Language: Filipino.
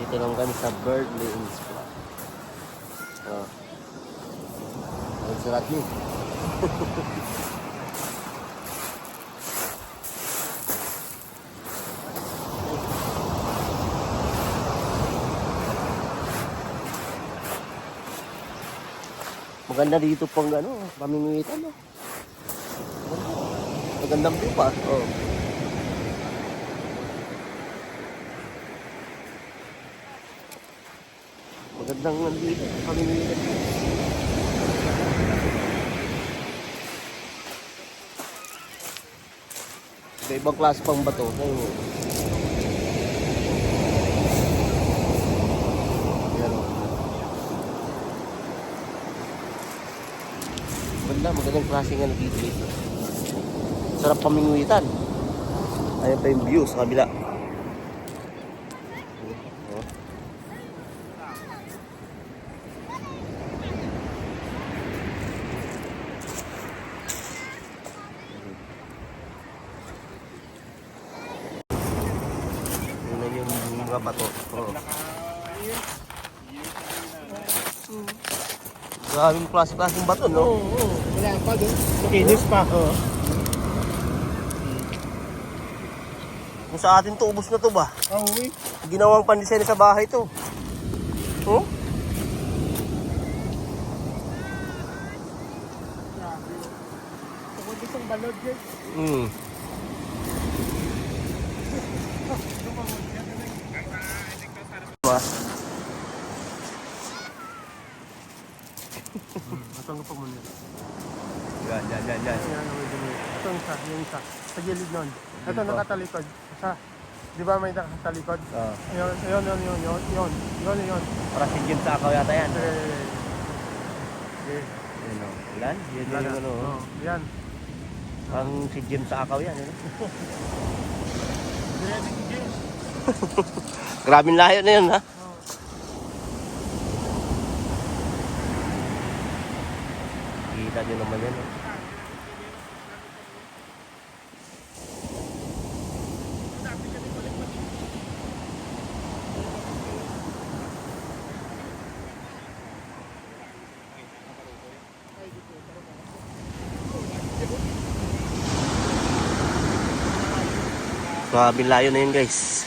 Dito lang kami sa Bird Lanes Club. Oh. Ang surat niyo. Maganda dito pang ano, pamimitan, no? Magandang view pa. Oh. Magandang nandito, pamimitan. May ibang klase pang bato. Ayun. Ayan, oh. Magandang klase nga dito. Sarap pamingwitan. Ayan pa yung view sa kabila. Oh. Yun yung mga bato. Oh. Maraming klase-klaseng bato, no? Oo. Wala pa doon. Makinis pa. Oo. Kung sa atin to, ubos na to ba? Oo, eh. Ginawang pandisenyo sa bahay to. Oh? Grabe. Ako ditong balod yan. Hmm. Diba? Matang pa muna. Yan. Ayan, ito yung isa. Sa gilid nun. Ito nakatalikod. Isa. Di ba may nakatalikod? Oh. Yun. Para si Jim sa akaw yata yan. Okay. Yan o. Ilan? Yan yung ano. Oh, yan. Ang si Jim sa akaw yan. Ready to James. Grabing layo na yun, ha? Kita nyo naman yan. Grabing layo na yun, guys.